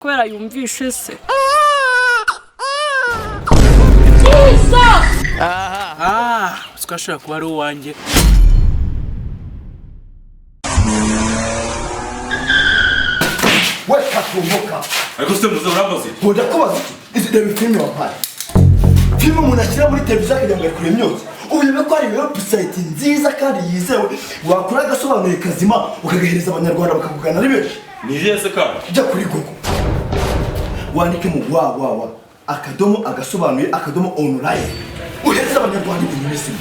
kubera yumvishe se. Sikashaka kuba ari uwanjye. Weka kumoka. Ariko se muze urabaze. Boda kubaza iki? Izi filime wampaye. Filime umuntu ashyira muri televiziyo kugira ngo akure imyotsi. Ubu ko ari website nziza kandi yizewe wakora agasobanuye kazima ukagahereza abanyarwanda bakavugana ari benshi. Ni jese kandi. Jya kuri Google. Wandike mu wa akadomo agasobanuye akadomo online. Uhereza abanyarwanda ibintu bimeze.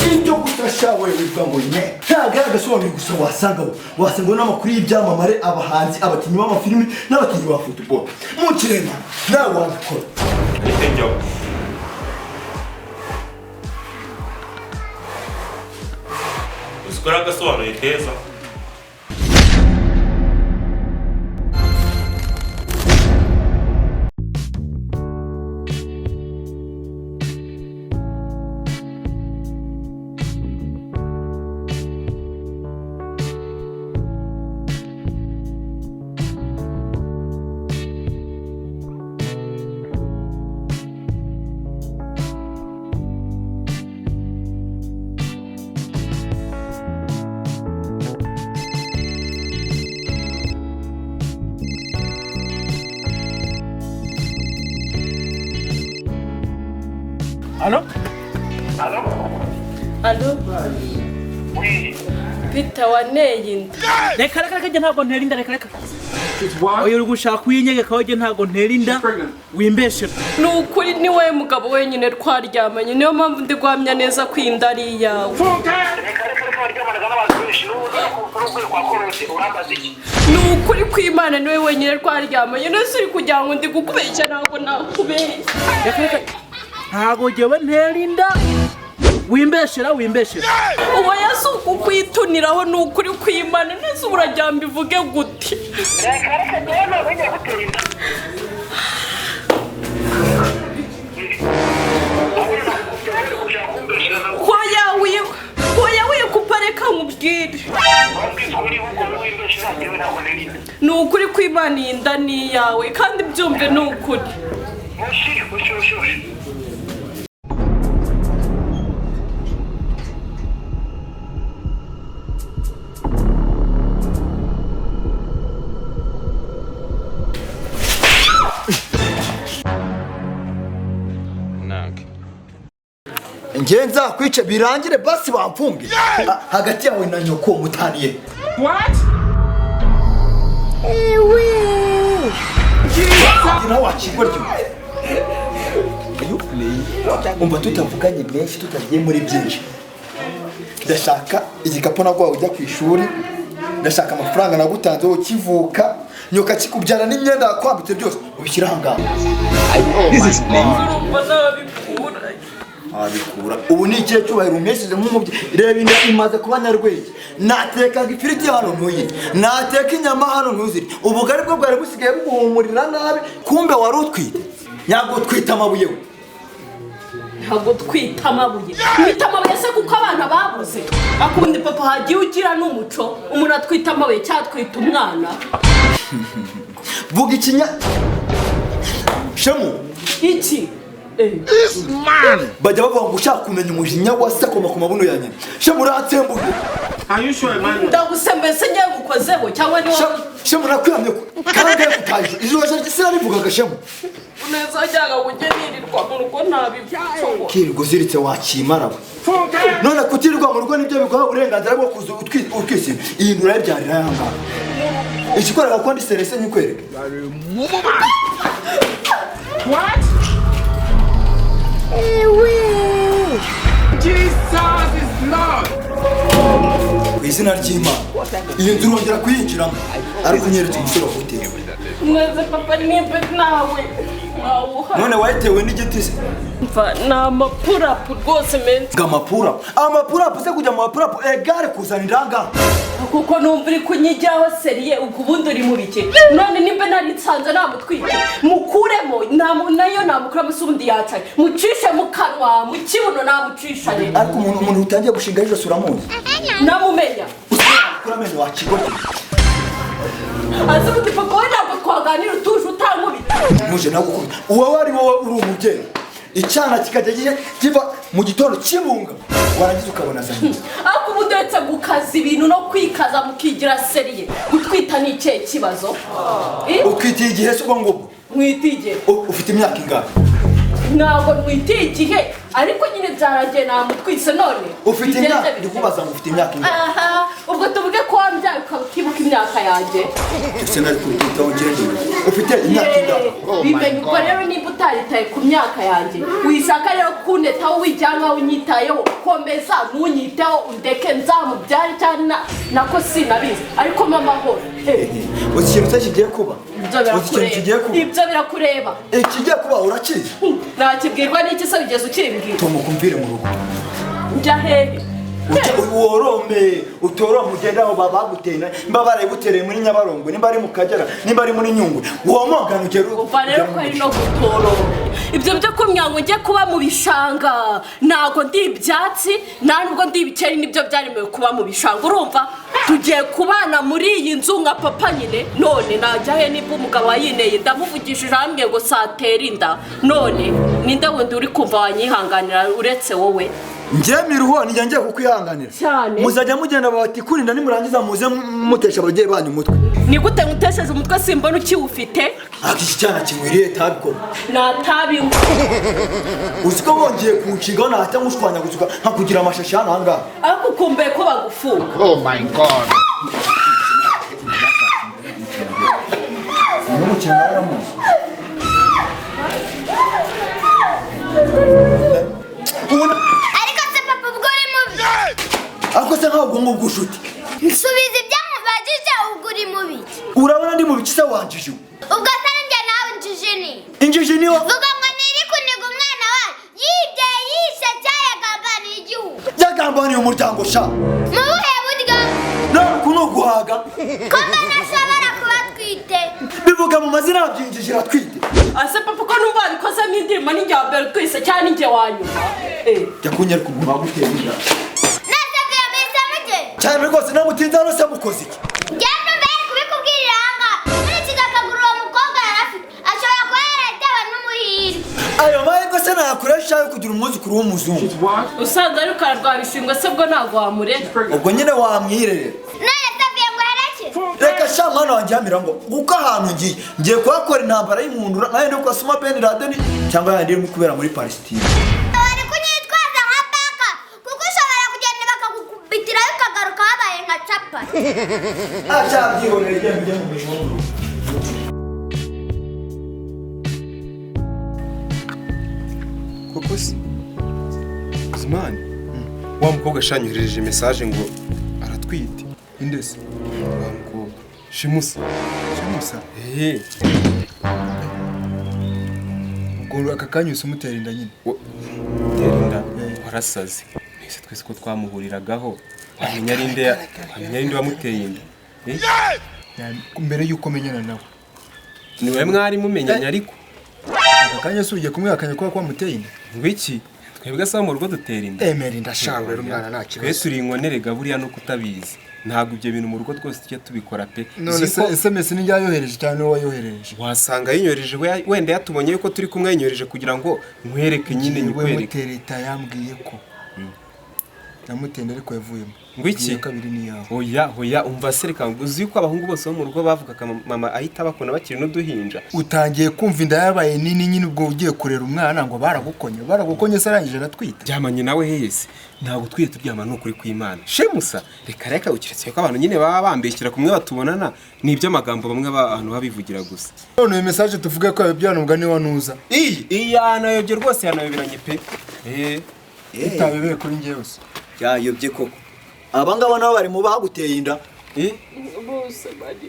Sinto gufasha wewe bivuga ngo nye. Ntaga agasobanuye gusa wasanga n'amakuru y'ibyamamare abahanzi abakinnyi b'amafilimi n'abakinnyi ba football. Mu kirema nawe wabikora. Itenjyo. Usikora agasobanuye keza. Allô? Allo? Oui. Peter waneyinda. Reka ntabwo nterinda reka. Oyo uri gushaka kuyinyegeka wowe ntabwo nterinda wimbeshera. Nukuri ni wowe mugabo wenyine twaryamanye niyo mpamvu ndi guhamya neza kwinda ari yawe. Nukuri kw'Imana niwe wenyine twaryamanye nese uri kugira ngo ndi gukubeshya ntabwo nakubeshya. Reka. Ntabwo jewe nterinda wimbeshera. Uwo Yesu kukwituniraho nukuri kw'Imana nese urajyamba ivuge gute? Hoya kupareka nkubwire. Nukuri kw'Imana inda ni yawe kandi byumve nukuri. Ngenza kwica birangire basi bamfunge. Hagati yawe na nyoko mutaniye. What? Ewe. Gira wakigwa ryo. Umva tutavuganye menshi tutagiye muri byinshi. Ndashaka igikapo nagwa ujya ku ishuri. Ndashaka amafaranga nagutanze wo kivuka. Nyoka kikubyana n'imyenda yakwambitse byose ubishyira hanga. Abikura ubu ni ikihe cyubahiro umweshize nk'umubye reba inda imaze kuba nyarwege nateka ifiriti hano ntuyi nateka inyama hano ntuzire ubugari bwo bwari busigaye buguhumurira nabi kumbe wari utwite nyago twita amabuye we ntabwo twita amabuye se kuko abana babuze akundi papa hagiye ugira n'umuco umuntu atwita amabuye cyatwita umwana vuga ikinya shemu iki This man bajya bavuga ngo ushaka kumenya umujinya wasakoma ku mabuno yanjye shemu ratsembuye Are you sure man? Ndagusembese ngiye gukozeho cyangwa ni shemu nakwiyamye kandi utaje izo waje gisira rivugaga shemu uneza jyaga kugenirirwa mu rugo ntabivyo kirgo ziritse wakimara we none kutirwa mu rugo nibyo biguha uburenganzira bwo kuza utwisi iyi ndura yabyarira yanga ikikorera ko ndi serese nyikwereke What? Jesus is Lord. Izina ry'Imana iyo nzu urongera kuyinjiramo ariko unyeretse umusoro hoteli mweze papa nibe nawe none wayitewe n'igiti se mva n'amapurapu rwose menshi amapurapu se kujya mu mapurapu egare kuzanira ngaha kuko numva uri kunyijyaho seriye ubwo ubundi uri mu bike none nimba naritsanze namutwite mukuremo nayo namukuramo se ubundi yacaye mucishe mu kanwa mu kibuno namucishane ariko umuntu utangiye gushinga ijosi uramuzi namumenya kuramenye wakigorye azi ubundi papa we ntabwo twaga twaganira utuje utankubita muje nagukubita uwo wari wowe uri umubyeyi icyana kikajya kiva mu gitondo kibunga warangiza ukabona zanye ariko ubu ndetse gukaza ibintu no kwikaza mukigira seriye gutwita ni ikihe kibazo utwitiye igihe se ubwo ngubwo mwitigiye ufite imyaka ingana ntabwo mwitiye igihe ariko nyine byaragiye namutwise none ufite imyaka ndikubaza ngo ufite imyaka ingana aha ubwo tuvuge ko wambyaye ukaba utibuka imyaka yanjye ese nari kubitaho ngende ufite imyaka ingana bimenye ubwo rero niba utaritaye ku myaka yanjye wishaka rero kunetaho wijyana unyitayeho komeza ntunyiteho undeke nzamubyare cyane nako sinabizi ariko mamahoro uzi ikintu cyo kigiye kuba ibyo birakureba ikigiye kuba urakizi nakibwirwa n'iki se bigeze ukimbwira tumukumvire mu rugo njya hehe worome utorome ugenda aho baguteye mba barayigutereye muri Nyabarongo nimba ari mu Kagera nimba ari muri Nyungwe womogana ugera uva rero ko ari no gutoroma ibyo byo kumyango njye kuba mu bishanga ntago ndi ibyatsi nta nubwo ndi ibikeri nibyo byaremewe kuba mu bishanga urumva tugiye kubana muri iyi nzu nka papa nyine none najya he niba umugabo wayineye ndamuvugishije hamwe ngo satera inda none ninde wundi uri kumva wanyihanganira uretse wowe Njemiruho nijya kukwihanganira muzajya mugenda bati kurinda nimurangiza muze mutesha abageye banyu umutwe ni gute mutesheje umutwe simbona ukiwufite iki cyana kimwiriye tabikora natabi uziko wongeye kunshigaho nahita ngushwanya gusuka nkakugira amashashi hano ahangaha ariko ukumbuye ko bagufunga Oh my god. Ariko se papa ubwo uri mubi ako se nkaho ubwo bw'ushuti nsubiza ibyamubajije ubwo uri mubi urabona ndi mu bikisa wanjije ubwo atari njye nawe njije ni injiji niwe vuga ngo niri kuniga umwana wawe yibye yishe cyayagambaniye igihugu yagambaniye umuryango sha mu buhe buryo nawe kunuguhaga ko mbona ashobora kuba atwite bivuga mu mazina yabyinjije iratwite ase papa ko numva wabikozemo indirimbo n'ijya mbere twise cyane n'ijye wanyuma jya kunyereka umuntu waguteye inda nasavuye mbese mujye cyane rwose namutinze hano se mukoze iki genda mbere kubikubwirira aha nkurikije akaguru uwo mukobwa yari afite ashobora kuba yaratewe n'umuhiri ayo mahirwe se nayakoresha yo kugira umwuzukuru w'umuzungu usanze ari ukararwara ishingwe se bwo ntabwo wamurera ubwo nyine wamwirerera nasavuye ngo yareke reka sha mwana wanjye hamira ngo kuko ahantu ngiye kuhakora intambara y'inkundura nkayenda kwa Suma Ben Laden cyangwa yandi irimo kubera muri Palestine bari kunyitwaza nka paka kuko ushobora kugenda bakagukubitirayo ukagaruka wabaye nka capa acabyihorera igenda mu mihoro koko si Zimani wa mukobwa ashanyohereje message ngo aratwite Indese. wa mukobwa Shimusa Ubwo aka kanya usumutera inda nyine. Guterinda warasaze mwese twese ko twamuhuriragaho wamenya rinde wamuteye inda Mbere yuko menyana nawe. ni we mwari mumenyanye ariko Aka kanya suje kumwihakanya ko kwamuteye inda. ngwiki twebwe asaba mu rugo dutera inda Emera ndashawe rero umwana nta twe kibazo. turi inkonerega buriya no kutabizi ntabwo ibyo bintu mu rugo twose tujya tubikora pe None se SMS ni yayohereje cyane wayohereje. wasanga yinyoreje wenda yatubonye yuko turi kumwe yinyoreje kugira ngo nkwereke nyine nyikwereke Mutereta yambwiye ko namutende ariko yavuyemo. ngwiki kabiri ni yawe. hoya umva sereka uzi yuko abahungu bose bo mu rugo bavugaga mama ahita bakona bakiri n'uduhinja Utangiye kumva inda yabaye nini nyine ubwo ugiye kurera umwana ngo baragukonye se arangije aratwita. byamanye nawe hese ntabwo twiye turyama n'ukuri kw'Imana shemusa reka ukiretse ko abantu nyine baba bambeshyira kumwe batubonana ni iby'amagambo bamwe abantu babivugira gusa None iyo message tuvuge ko yabyana umugani wa nuza. iyi yanayobye rwose yanayoberanye pe Itabebeye kuri njye yose. yayobye koko abangaba nabo bari mu baguteye inda bose bari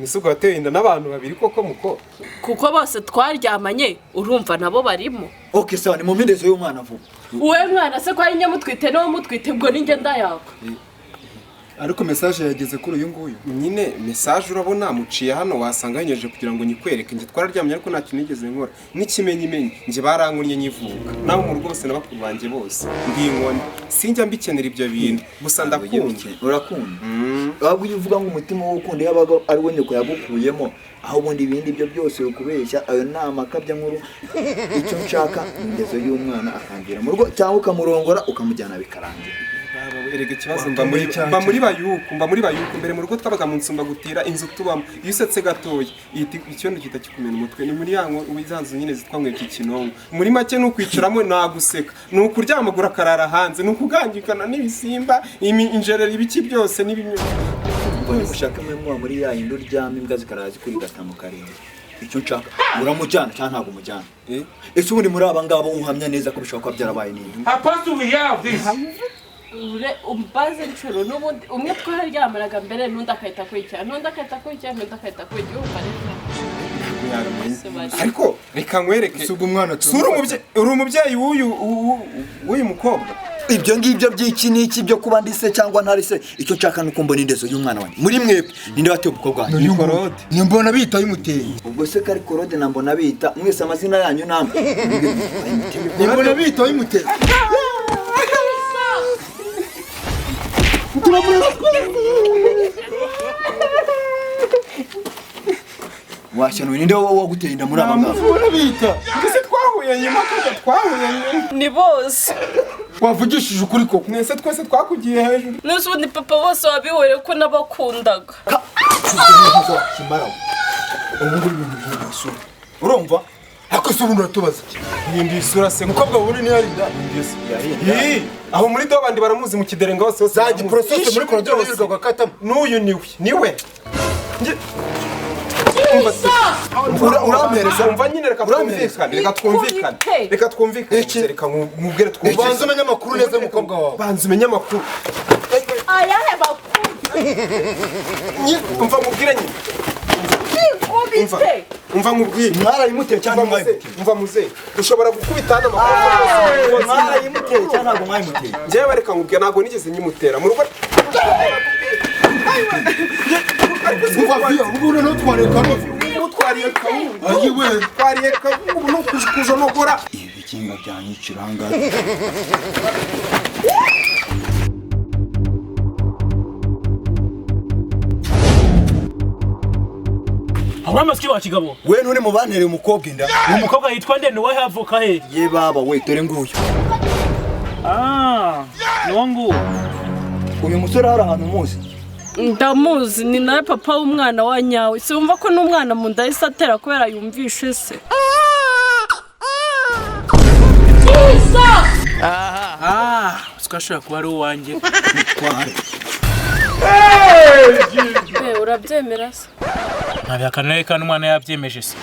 nisuko wateye inda n'abantu babiri koko muko kuko bose twaryamanye urumva nabo barimo okay sawa ni mu mpirezo y'umwana vuba uwe mwana se ko ari nyamutwite n'uwo mutwite ubwo ni ngenda yawe ariko message yageze kuri uyu nguyu. nyine message urabona muciye hano wasanga yanyeje kugira ngo nyikwereke nje twararyamye ariko nta kintu nigeze nkora n'ikimenyimenyi nje barankunye nyivuka nawe mu rwose n'abakuru banje bose ndi inkoni sinjya mbikenera ibyo bintu gusa ndakunda urakunda ahubwo iyo uvuga ngo umutima wo ukunda yabaga ari we nyoko yagukuyemo aho ubundi ibindi byo byose ukubeshya ayo nama akabya nkuru icyo nshaka ingezo y'umwana akangira mu rugo cyangwa ukamurongora ukamujyana bikarangira erega ikibazo mba muri bayuku mbere mu rugo twabaga mu nsumba gutira inzu tubamo iyo usetse gatoya icyondo kita kikumena umutwe ni muri yango wizanzu nyine zitwa ngo iki kinongo muri make nukwicaramo naguseka nukuryamagura karara hanze nukugangikana n'ibisimba injerera ibiki byose n'ibimyo ubwo ushaka muri ya yindi uryama imbwa zikaraza kuri gatanu karindwi icyo nshaka uramujyana cyangwa ntabwo umujyana ese ubundi muri aba ngabo uhamya neza ko bishobora kuba byarabaye nini umbaze inshuro n'ubundi umwe twaryamanaga mbere n'undi akahita akurikira n'undi akahita akurikira n'undi akahita akurikira ariko reka nkwereke uri umubyeyi w'uyu mukobwa ibyo ngibyo by'iki n'iki byo kuba ndise cyangwa ntarise icyo nshaka nuko mbona indezo y'umwana wanjye muri mwebwe ninde wateye umukobwa wanjye ni Korode ni mbona bita y'umuteye ubwo se kari Korode na mbona bita mwese amazina yanyu namwe ni mbona bita y'umuteye washanuye ninde waguteye inda muri aba ngabo bita ese twahuye nyuma ni bose wavugishije ukuri koko mwese twese twakugiye hejuru nose ubundi papa bose wabihoreye ko nabakundaga kimara umuntu ibintu by'isura urumva ako se ubundi uratubaza iki yindi isura se mukobwa wundi ni yarinda aho muri do bandi baramuzi mu kiderenga hose zaji process muri korodoro yirirwa gakatamo n'uyu niwe urampereza umva nyine reka twumvikane reka nkubwire banza umenye amakuru neza y'umukobwa wawe banza umenye amakuru ayahe bakuru umva nkubwire nyine umva nkubwire mwarayimuteye cyangwa mwayimuteye umva muzehe ushobora gukubita hano amakuru mwarayimuteye cyangwa ntabwo mwayimuteye njyewe reka nkubwire ntabwo nigeze nyimutera mu rugo ubu noneho twariye kawunga utwariye kawunga ayiwe twariye kawunga ubu nukujonogora ibi bikinga byanyicira ahangaha Amasiki wa kigabo we nturi mu bantere umukobwa inda umukobwa yitwa nde niwe havuka he ye baba we dore nguyu nongu uyu musore hari ahantu muzi ndamuzi ni nawe papa w'umwana wa nyawe simva ko n'umwana mu nda yahise atera kubera yumvishe se sikashobora kuba ari uwanjye urabyemera se ntabihakana reka n'umwana yabyemeje se